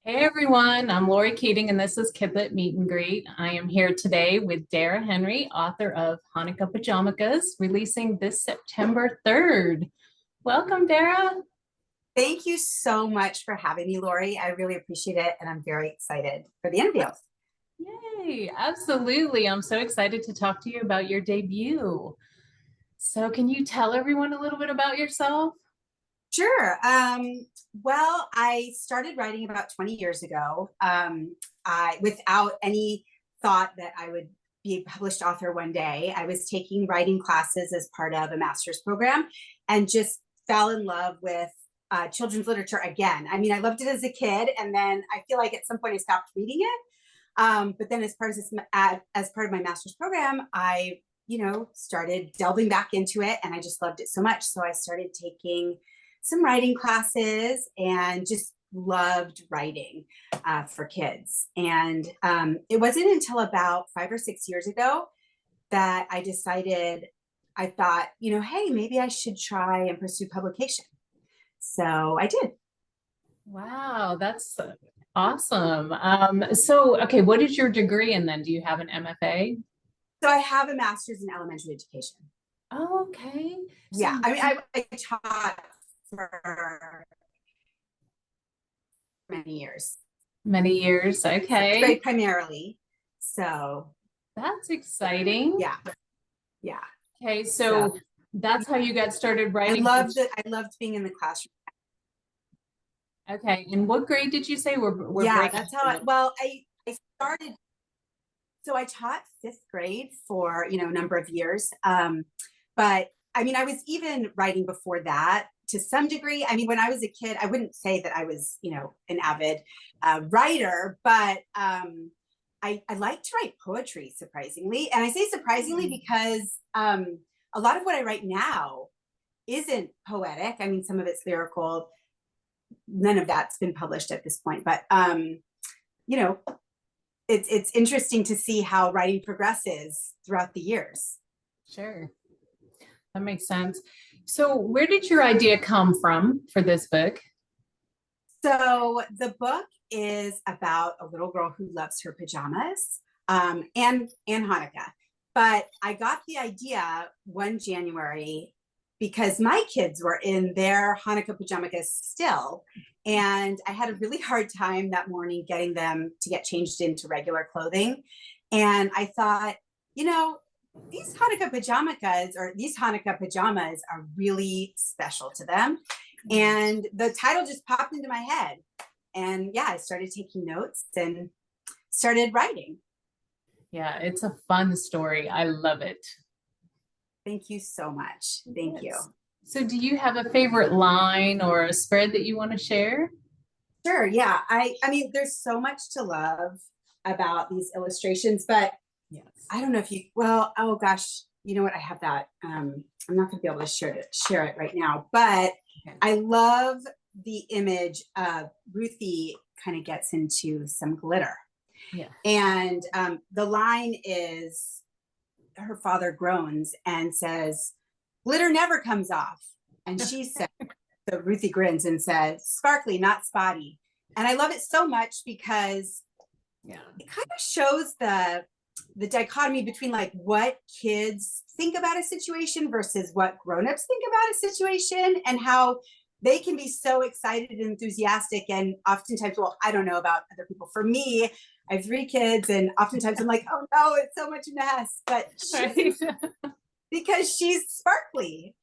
Hey everyone, I'm Lori Keating and this is KidLit Meet and Greet. I am here today with Dara Henry, author of Hanukkah Pajamakas, releasing this September 3rd. Welcome, Dara. Thank you so much for having me, Lori. I really appreciate it, and I'm very excited for the interview. Yay, absolutely. I'm so excited to talk to you about your debut. So, can you tell everyone a little bit about yourself? Sure. Well, I started writing about 20 years ago. Without any thought that I would be a published author one day. I was taking writing classes as part of a master's program and just fell in love with children's literature again. I mean, I loved it as a kid, and then I feel like at some point I stopped reading it. But then as part of my master's program, I started delving back into it, and I just loved it so much. So I started taking some writing classes and just loved writing for kids. And it wasn't until about 5 or 6 years ago that I thought, hey, maybe I should try and pursue publication. So I did. Wow, that's awesome. Okay, what is your degree in then? Do you have an MFA? So I have a master's in elementary education. Oh, okay. Yeah, So I mean, I taught for many years. many years. Sixth Okay. grade primarily. So That's exciting. yeah, yeah. Okay, So so that's how you got started I writing. loved it. I loved being in the classroom. Okay, and what grade did you say we're Yeah, breaking? that's how I started. So I taught fifth grade for, a number of years. But I mean, I was even writing before that to some degree. I mean, when I was a kid, I wouldn't say that I was, an avid writer, but I like to write poetry, surprisingly. And I say surprisingly because a lot of what I write now isn't poetic. I mean, some of it's lyrical. None of that's been published at this point, but you know, it's interesting to see how writing progresses throughout the years. Sure, that makes sense. So where did your idea come from for this book? So the book is about a little girl who loves her pajamas, and Hanukkah. But I got the idea one January because my kids were in their Hanukkah pajamas still. And I had a really hard time that morning getting them to get changed into regular clothing. And I thought, you know, these Hanukkah pajamas are really special to them. And the title just popped into my head. And yeah, I started taking notes and started writing. Yeah, it's a fun story. I love it. Thank you so much. Thank you. Yes. So do you have a favorite line or a spread that you want to share? Sure. Yeah. I mean, there's so much to love about these illustrations, but Yes. I don't know if you, well, oh gosh, you know what? I have that. I'm not going to be able to share it right now, but okay. I love the image of Ruthie kind of gets into some glitter. Yeah. And the line is her father groans and says, glitter never comes off. And she said, so Ruthie grins and says, sparkly, not spotty. And I love it so much because it kind of shows the dichotomy between like what kids think about a situation versus what grown-ups think about a situation, and how they can be so excited and enthusiastic. And oftentimes, well, I don't know about other people. For me, I have 3 kids, and oftentimes I'm like, oh no, it's so much mess. But because she's sparkly.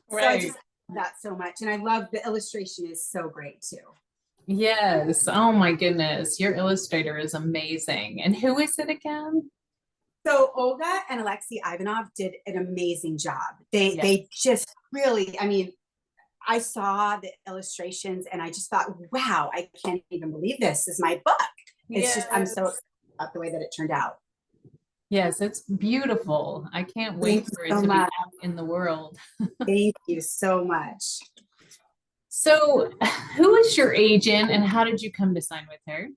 Right. So I just love that so much. And I love the illustration is so great too. Yes. Oh my goodness. Your illustrator is amazing. And who is it again? So Olga and Alexei Ivanov did an amazing job. They just really, I mean, I saw the illustrations and I just thought, wow, I can't even believe this is my book. It's just, I'm so excited about the way that it turned out. Yes, it's beautiful. I can't wait for it to be out in the world. Thank you so much. So who is your agent and how did you come to sign with her?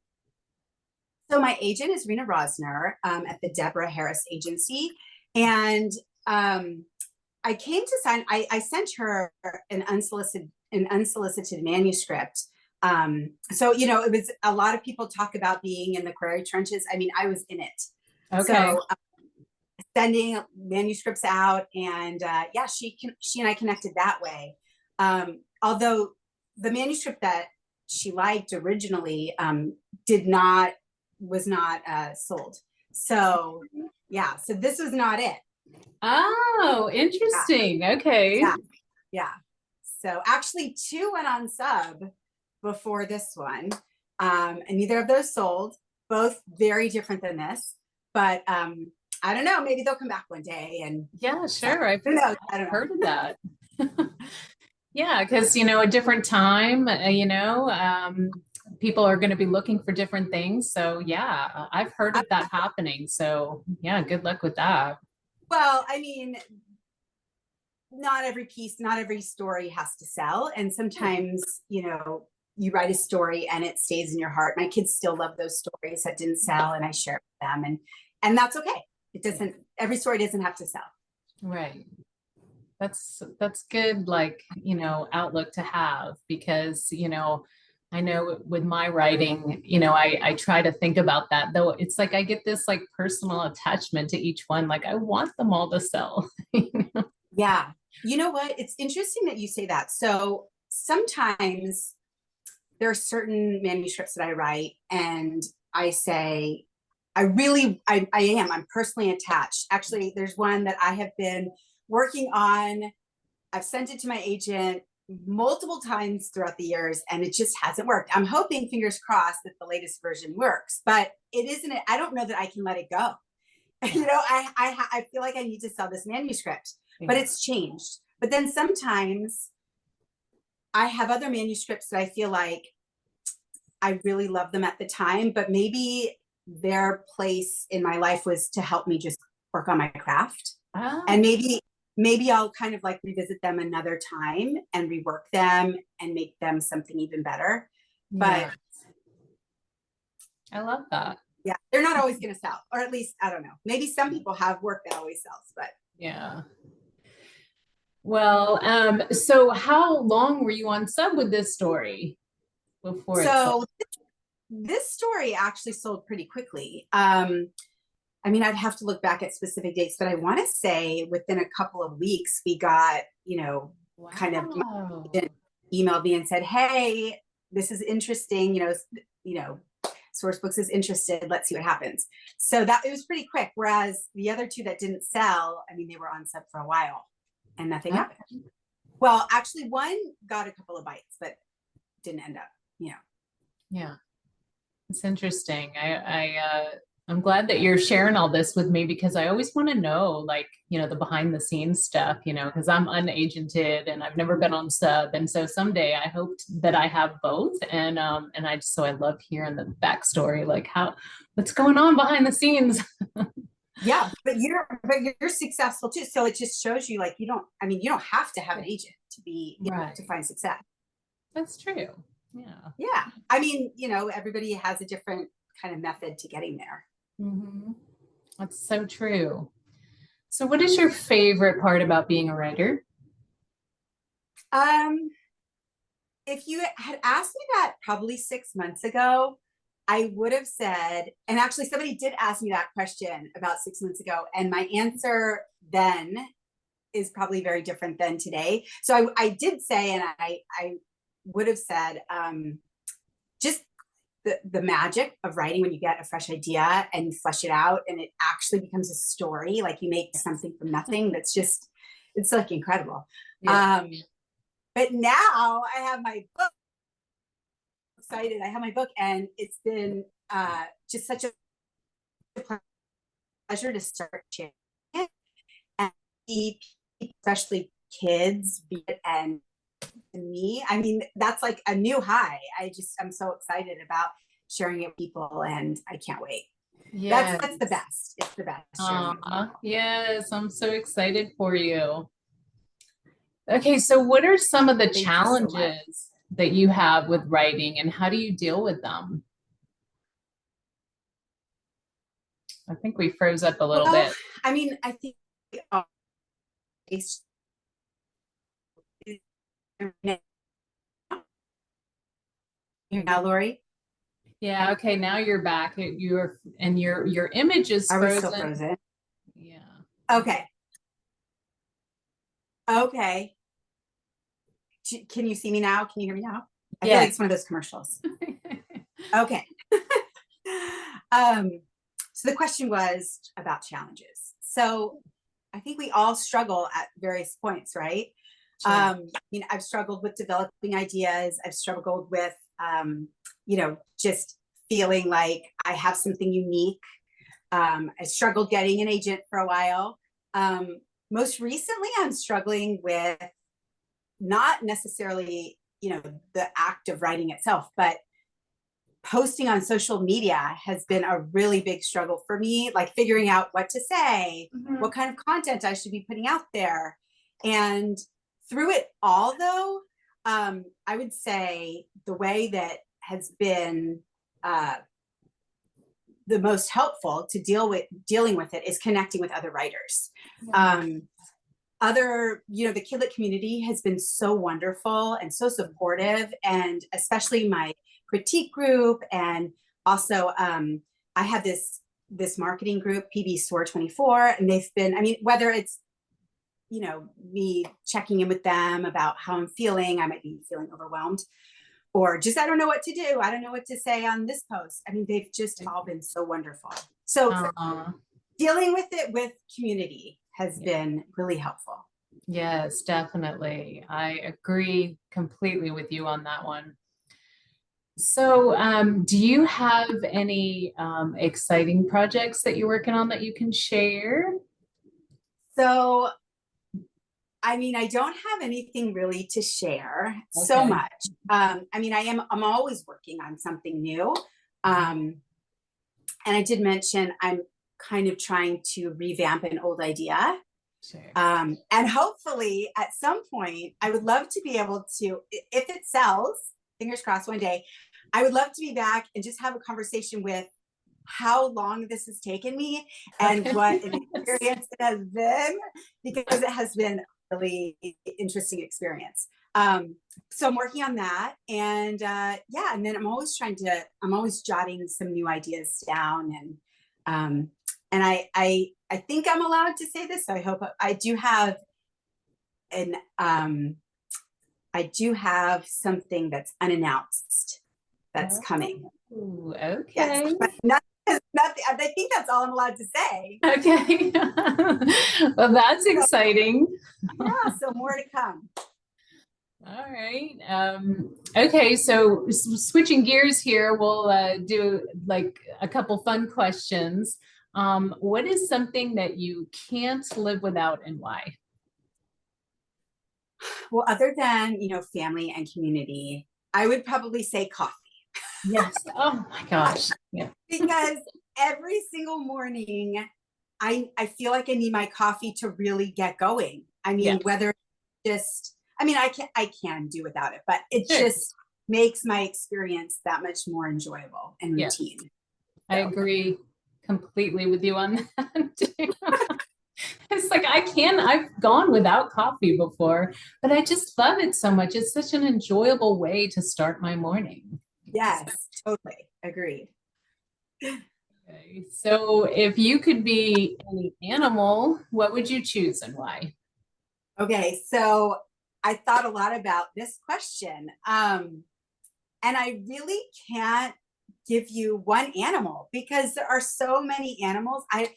So my agent is Rena Rosner at the Deborah Harris Agency. And I came to sign, I sent her an unsolicited manuscript So, it was a lot of people talk about being in the query trenches. I mean, I was in it. Okay. So sending manuscripts out, and yeah, she and I connected that way. Although the manuscript that she liked originally was not sold. So yeah, so this was not it. Oh, interesting. Okay. Yeah, yeah. So actually, two went on sub before this one, and neither of those sold. Both very different than this, but I don't know. Maybe they'll come back one day. And Yeah, sure. I don't know. I don't know. Heard of that. Yeah, because a different time, people are going to be looking for different things. So yeah, I've heard of that happening. So yeah, good luck with that. Well, I mean, not every piece, not every story has to sell. And sometimes, you write a story and it stays in your heart. My kids still love those stories that didn't sell, and I share with them. And that's okay. It doesn't, every story doesn't have to sell. Right. That's good, like, outlook to have, because, I know with my writing, I try to think about that, though it's like I get this like personal attachment to each one. Like I want them all to sell. Yeah. You know what? It's interesting that you say that. So sometimes there are certain manuscripts that I write and I say, I'm personally attached. Actually, there's one that I have been working on. I've sent it to my agent multiple times throughout the years and it just hasn't worked. I'm hoping, fingers crossed, that the latest version works, but it isn't. I don't know that I can let it go. I feel like I need to sell this manuscript, but it's changed. But then sometimes I have other manuscripts that I feel like I really love them at the time, but maybe their place in my life was to help me just work on my craft. Oh. And maybe I'll kind of like revisit them another time and rework them and make them something even better. But I love that. Yeah, they're not always going to sell, or at least, I don't know. Maybe some people have work that always sells, but yeah. Well, so how long were you on sub with this story before it sold? This story actually sold pretty quickly. I mean, I'd have to look back at specific dates, but I want to say within a couple of weeks, we got, Wow. kind of emailed me and said, "Hey, this is interesting. Sourcebooks is interested. Let's see what happens." So it was pretty quick. Whereas the other two that didn't sell, I mean, they were on sub for a while and nothing happened. Well, actually, one got a couple of bites, but didn't end up, Yeah, it's interesting. I'm glad that you're sharing all this with me, because I always want to know, like, the behind the scenes stuff, because I'm unagented and I've never been on sub. And so someday I hoped that I have both. And I love hearing the backstory, like what's going on behind the scenes. Yeah, but you're successful too. So it just shows you, like, you don't have to have an agent to be to find success. That's true. Yeah. Yeah. I mean, everybody has a different kind of method to getting there. Mm-hmm. That's so true. So what is your favorite part about being a writer? If you had asked me that probably 6 months ago, I would have said, and actually somebody did ask me that question about 6 months ago, and my answer then is probably very different than today. So I did say, and I would have said, just the magic of writing when you get a fresh idea and you flesh it out and it actually becomes a story, like you make something from nothing. It's like incredible. Yeah. But now I have my book. Excited. I have my book, and it's been just such a pleasure to start sharing it and see, especially kids, and me. I mean, that's like a new high. I'm so excited about sharing it with people, and I can't wait. Yeah, that's the best. It's the best. Yes, I'm so excited for you. Okay, so what are some of the challenges that you have with writing, and how do you deal with them? I think we froze up a little bit. I mean, I think now, Lori? Yeah, okay, now you're back. Your image is Are we still frozen. frozen? Yeah. Okay. Okay. Can you see me now? Can you hear me now? I feel like it's one of those commercials. Okay. So the question was about challenges. So I think we all struggle at various points, right? Sure. I've struggled with developing ideas. I've struggled with, just feeling like I have something unique. I struggled getting an agent for a while. Most recently, I'm struggling with not necessarily, the act of writing itself, but posting on social media has been a really big struggle for me, like figuring out what to say, what kind of content I should be putting out there. And through it all, though, I would say the way that has been the most helpful to dealing with it is connecting with other writers. The KidLit community has been so wonderful and so supportive, and especially my critique group. And also I have this marketing group, PB Store 24, and they've been, whether it's, me checking in with them about how I'm feeling, I might be feeling overwhelmed, or just, I don't know what to do. I don't know what to say on this post. They've just all been so wonderful. So dealing with it with community has been really helpful. Yes, definitely. I agree completely with you on that one. So, do you have any exciting projects that you're working on that you can share? So, I don't have anything really to share so much. I'm always working on something new. And I did mention I'm kind of trying to revamp an old idea. Sure. And hopefully at some point, I would love to be able to, if it sells, fingers crossed one day, I would love to be back and just have a conversation with how long this has taken me and what an experience it has been, because it has been a really interesting experience. So I'm working on that, and and then I'm always jotting some new ideas down, and I think I'm allowed to say this, so I hope I do have something that's unannounced that's coming. Ooh, okay. Yes, but nothing. I think that's all I'm allowed to say. Okay. Well, that's exciting. Yeah, so more to come. All right. Okay, so switching gears here, we'll do like a couple fun questions. What is something that you can't live without, and why? Well, other than, family and community, I would probably say coffee. Yes. Oh my gosh. Yeah. Because every single morning, I feel like I need my coffee to really get going. Whether just, I can do without it, but it just makes my experience that much more enjoyable and routine. Yes. I agree completely with you on that. It's like I've gone without coffee before, but I just love it so much. It's such an enjoyable way to start my morning. Yes, totally. Agreed. Okay. So if you could be any animal, what would you choose and why? Okay, so I thought a lot about this question. And I really can't give you one animal because there are so many animals. I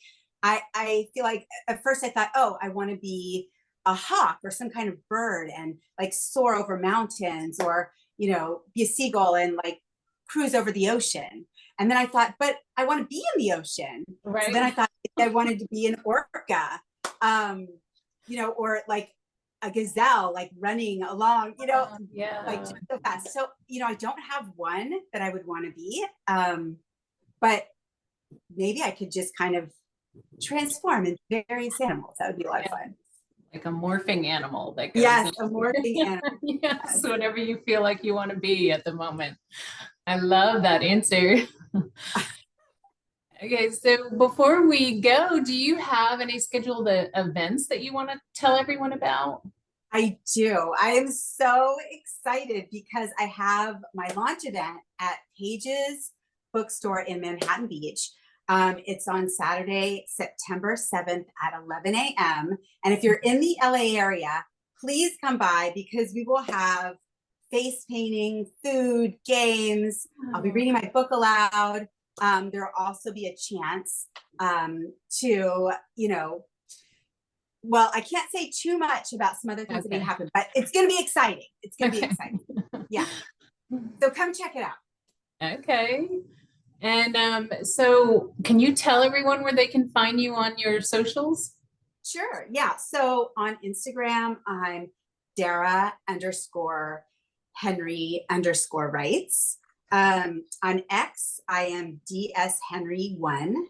feel like at first I thought, oh, I want to be a hawk or some kind of bird and like soar over mountains, or, be a seagull and like cruise over the ocean. And then I thought, but I want to be in the ocean. Right. So then I thought I wanted to be an orca, or like a gazelle, like running along, like so fast. So, I don't have one that I would want to be, but maybe I could just kind of transform into various animals. That would be a lot of fun. Like a morphing animal that goes. Yes, a morphing animal. Yes, whatever you feel like you want to be at the moment. I love that answer. Okay, so before we go, do you have any scheduled events that you want to tell everyone about? I do. I am so excited because I have my launch event at Page's Bookstore in Manhattan Beach. It's on Saturday, September 7th at 11 a.m. And if you're in the LA area, please come by because we will have face painting, food, games. I'll be reading my book aloud. There will also be a chance to, well, I can't say too much about some other things that may happen, but it's going to be exciting. It's going to be exciting. Yeah. So come check it out. Okay. And so can you tell everyone where they can find you on your socials? Sure. Yeah. So on Instagram, I'm Dara underscore Henry underscore writes. On X, I am DS Henry 1.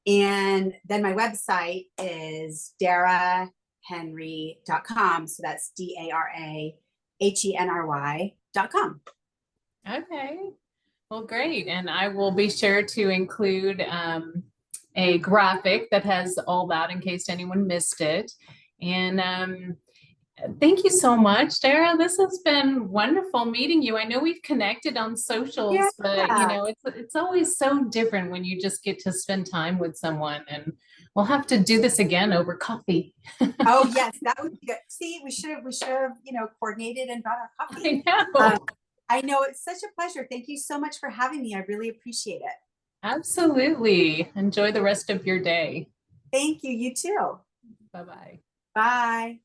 And then my website is darahenry.com. So that's DARAHENRY.com. Okay. Well, great. And I will be sure to include a graphic that has all that in case anyone missed it. And thank you so much, Dara. This has been wonderful meeting you. I know we've connected on socials, but it's always so different when you just get to spend time with someone. And we'll have to do this again over coffee. Oh yes, that would be good. See, we should have coordinated and brought our coffee. I know. I know, it's such a pleasure. Thank you so much for having me. I really appreciate it. Absolutely. Enjoy the rest of your day. Thank you. You too. Bye-bye. Bye.